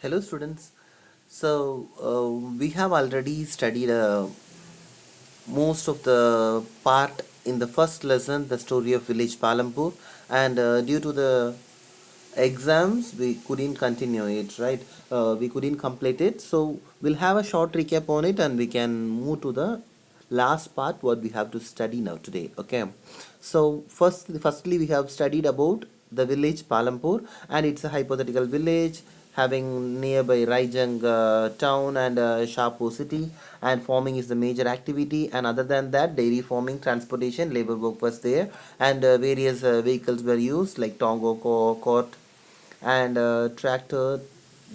Hello, students. We have already studied most of the part in the first lesson, the story of village Palampur, and due to the exams, we couldn't continue it, right? We couldn't complete it, so we'll have a short recap on it, and we can move to the last part what we have to study now today. Okay, so firstly we have studied about the village Palampur, and it's a hypothetical village having nearby Raijang town and Shahpur city, and farming is the major activity, and other than that dairy farming, transportation, labor work was there, and various vehicles were used like tongo, cart, and tractor,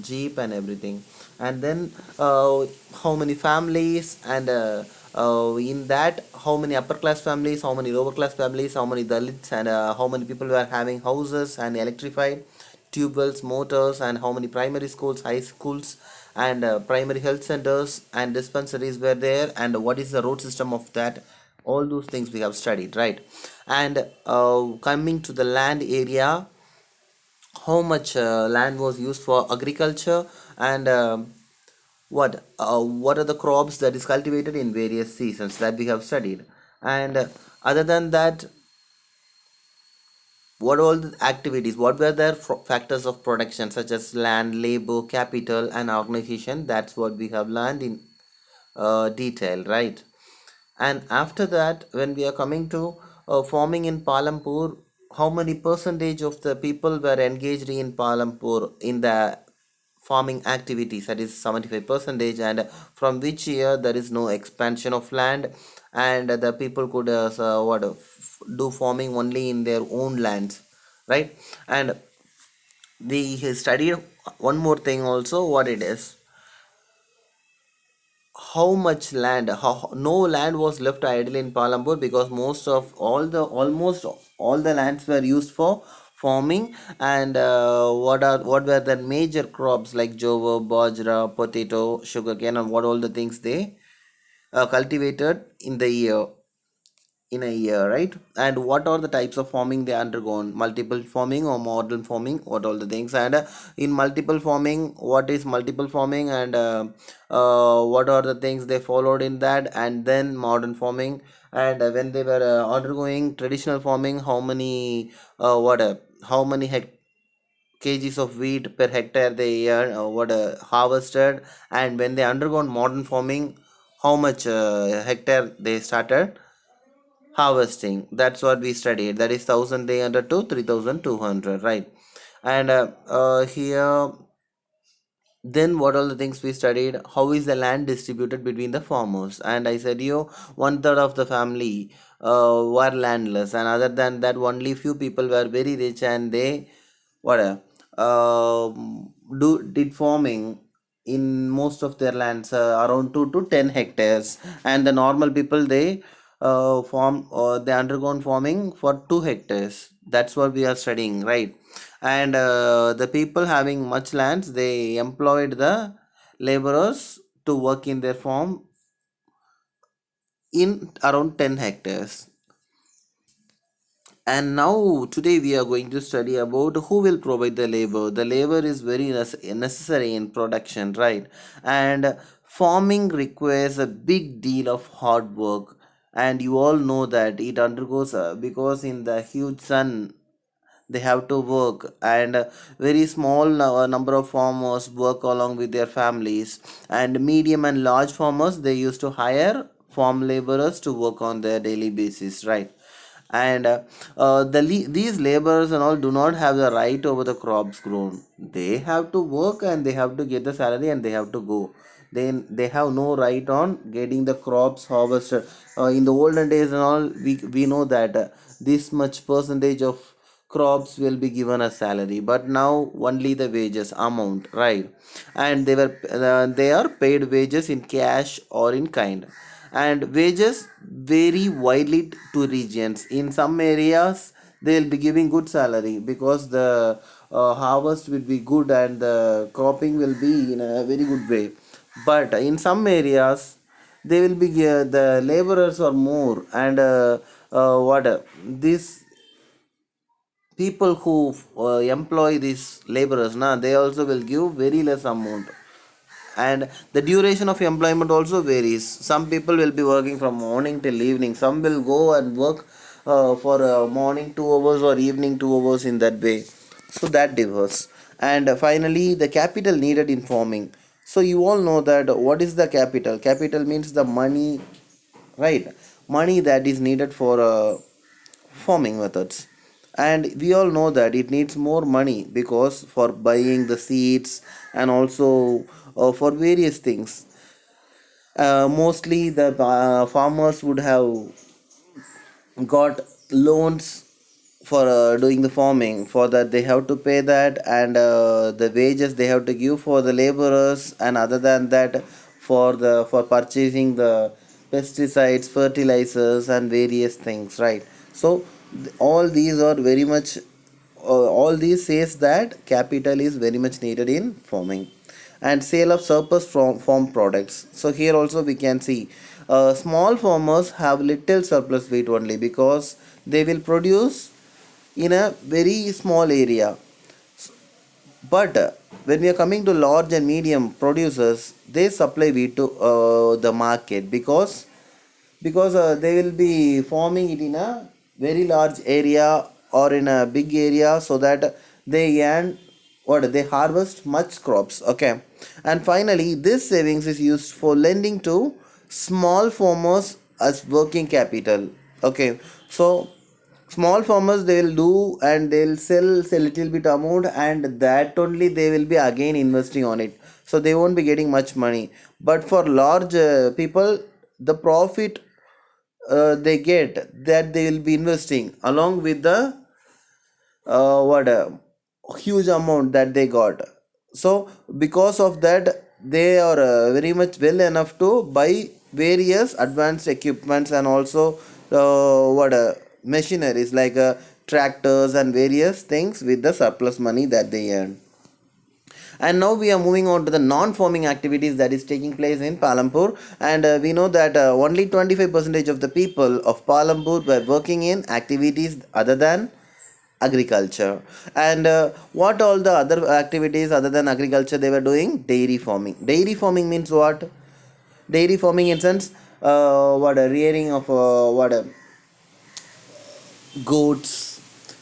jeep, and everything. And then how many families, and in that how many upper class families, how many lower class families, how many dalits, and how many people were having houses and electrified tube wells, motors, and how many primary schools, high schools, and primary health centers and dispensaries were there, and what is the road system of that. All those things we have studied, right? And coming to the land area, how much land was used for agriculture, and what are the crops that is cultivated in various seasons that we have studied. And other than that, what all the activities, what were their factors of production such as land, labor, capital, and organization. That's what we have learned in detail, right? And after that, when we are coming to farming in Palampur, how many percentage of the people were engaged in Palampur in the farming activities? That is 75 percentage. And from which year there is no expansion of land, and the people could do farming only in their own lands, right? And we studied one more thing also, what it is, how much land, how no land was left idle in Palambur, because most of all the almost all the lands were used for farming. And what were the major crops like jowar, bajra, potato, sugarcane, and what all the things they cultivated in a year, right? And what are the types of farming they undergone? Multiple farming or modern farming? What all the things? And in multiple farming, what is multiple farming? And what are the things they followed in that? And then modern farming. And when they were undergoing traditional farming, how many how many kgs of wheat per hectare they harvested? And when they undergone modern farming, how much hectare they started harvesting. That's what we studied. That is 1300 to 3200, right? And here, then what all the things we studied, how is the land distributed between the farmers? And I said you, one third of the family were landless, and other than that only few people were very rich, and they what do did farming in most of their lands, around 2 to 10 hectares. And the normal people, they undergone farming for 2 hectares. That's what we are studying, right? And the people having much lands, they employed the laborers to work in their farm in around 10 hectares. And now today we are going to study about who will provide the labor. The labor is very necessary in production, right? And farming requires a big deal of hard work, and you all know that it undergoes because in the huge sun they have to work. And very small number of farmers work along with their families, and medium and large farmers, they used to hire farm laborers to work on their daily basis, right? And these laborers and all do not have the right over the crops grown. They have to work, and they have to get the salary, and they have to go. They have no right on getting the crops harvested. In the olden days and all, we know that this much percentage of crops will be given as salary, but now only the wages amount, right? And they are paid wages in cash or in kind. And wages vary widely to regions. In some areas they'll be giving good salary because the harvest will be good, and the cropping will be in a very good way. But in some areas they will be the laborers are more, and this people who employ these laborers, na, they also will give very less amount, and the duration of employment also varies. Some people will be working from morning till evening, some will go and work for morning 2 hours or evening 2 hours, in that way. So that differs. And finally, the capital needed in farming. So you all know that what is the capital. Capital means the money, right? Money that is needed for farming methods. And we all know that it needs more money, because for buying the seeds, and also for various things. Mostly the farmers would have got loans for doing the farming. For that they have to pay that, and the wages they have to give for the laborers, and other than that, for purchasing the pesticides, fertilizers, and various things, right? So all these are very much, all these says that capital is very much needed in farming. And sale of surplus from farm products. So here also we can see small farmers have little surplus weight only, because they will produce in a very small area. But when we are coming to large and medium producers, they supply wheat to the market, because they will be farming it in a very large area or in a big area, so that they earn, what, they harvest much crops. Okay. And finally, this savings is used for lending to small farmers as working capital. Okay. So small farmers, they will do and they'll sell a little bit amount, and that only they will be again investing on it, so they won't be getting much money. But for large people, the profit they get, that they will be investing along with the what huge amount that they got. So because of that, they are very much well enough to buy various advanced equipments, and also what machineries like tractors and various things with the surplus money that they earn. And now we are moving on to the non-farming activities that is taking place in Palampur. And we know that only 25% of the people of Palampur were working in activities other than agriculture. And what all the other activities other than agriculture they were doing? Dairy farming. Dairy farming means what? Dairy farming in sense, what a rearing of what a goats,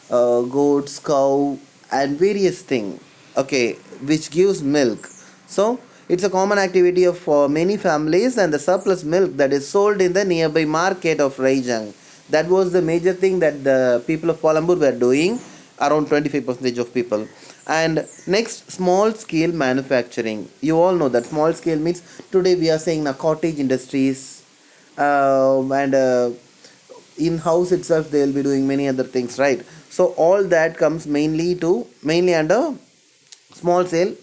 goats, cow, and various thing. Okay, which gives milk. So it's a common activity of many families, and the surplus milk that is sold in the nearby market of Raijang. That was the major thing that the people of Palambur were doing, around 25% of people. And next, small scale manufacturing. You all know that small scale means, today we are saying now cottage industries, and in house itself they will be doing many other things, right? So all that comes mainly under small scale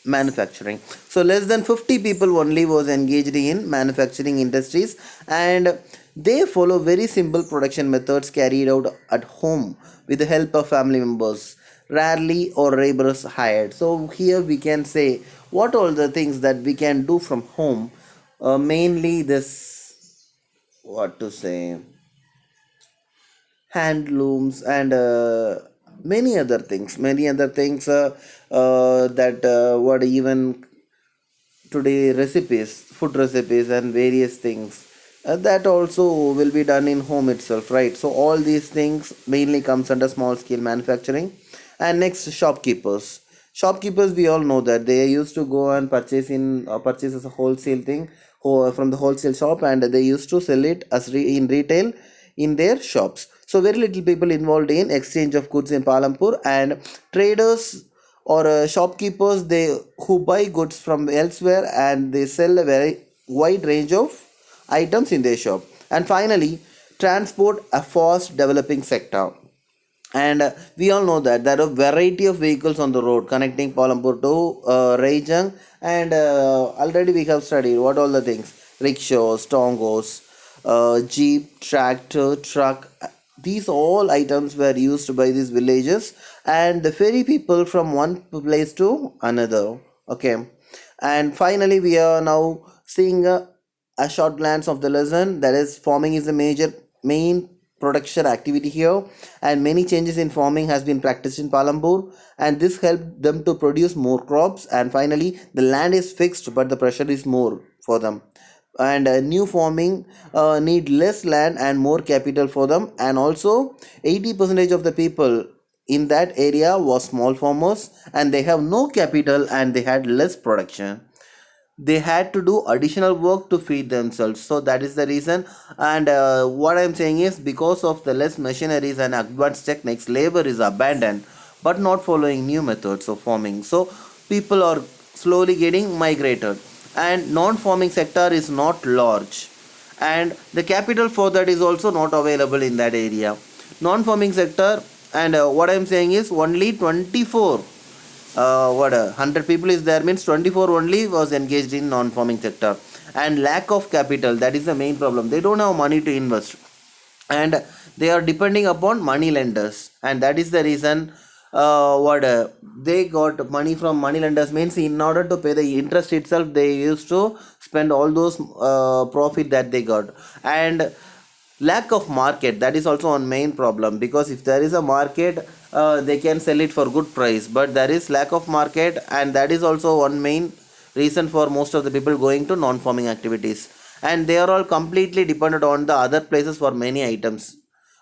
manufacturing. So less than 50 people only was engaged in manufacturing industries, and they follow very simple production methods carried out at home with the help of family members, rarely or laborers hired. So here we can say what all the things that we can do from home. Mainly this, what to say, handlooms, and many other things that what even today recipes, food recipes, and various things that also will be done in home itself, right? So all these things mainly comes under small scale manufacturing. And next, shopkeepers, we all know that they used to go and purchase as a wholesale thing, from the wholesale shop, and they used to sell it as in retail in their shops. So very little people involved in exchange of goods in Palampur. And traders or shopkeepers, they who buy goods from elsewhere, and they sell a very wide range of items in their shop. And finally, transport, a fast developing sector. And we all know that there are variety of vehicles on the road connecting Palampur to Rajang. And already we have studied what all the things: rickshaws, tongos, jeep, tractor, truck. These all items were used by these villages, and the ferry people from one place to another. Okay. And finally, we are now seeing a short glance of the lesson, that is, farming is the major main production activity here, and many changes in farming has been practiced in Palampur, and this helped them to produce more crops. And finally, the land is fixed, but the pressure is more for them. And new farming need less land and more capital for them. And also, 80% of the people in that area was small farmers, and they have no capital and they had less production. They had to do additional work to feed themselves, so that is the reason. And what I'm saying is, because of the less machineries and advanced techniques, labor is abandoned but not following new methods of farming, so people are slowly getting migrated, and non-farming sector is not large, and the capital for that is also not available in that area. Non-farming sector, and what I'm saying is, only 24 what 100 people is there, means 24 only was engaged in non-farming sector. And lack of capital, that is the main problem. They don't have money to invest, and they are depending upon money lenders, and that is the reason. What They got money from money lenders, means in order to pay the interest itself, they used to spend all those profit that they got. And lack of market, that is also one main problem, because if there is a market, they can sell it for good price, but there is lack of market, and that is also one main reason for most of the people going to non-farming activities. And they are all completely dependent on the other places for many items.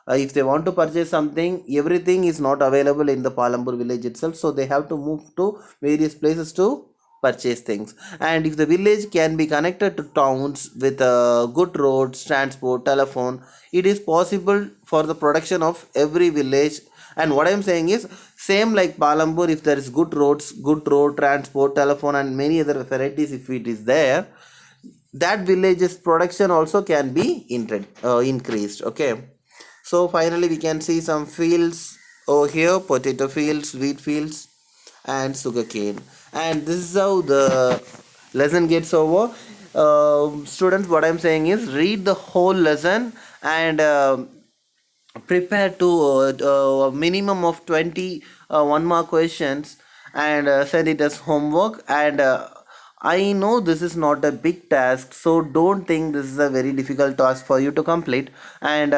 If they want to purchase something, everything is not available in the Palampur village itself, so they have to move to various places to purchase things. And if the village can be connected to towns with good roads, transport, telephone, it is possible for the production of every village. And what I'm saying is, same like Palampur, if there is good roads, good road transport, telephone, and many other varieties, if it is there, that village's production also can be increased. Okay, so finally we can see some fields over here: potato fields, wheat fields, and sugarcane. And this is how the lesson gets over. Students, what I'm saying is, read the whole lesson, and prepare to a minimum of 20 one mark questions, and send it as homework. And I know this is not a big task, so don't think this is a very difficult task for you to complete. And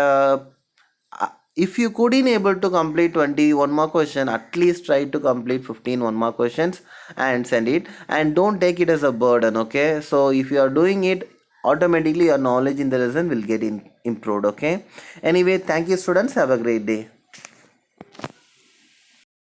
if you couldn't able to complete 21 more question, at least try to complete 15 one more questions and send it. And don't take it as a burden. Okay, so if you are doing it, automatically your knowledge in the lesson will get improved. Okay, anyway, thank you students, have a great day.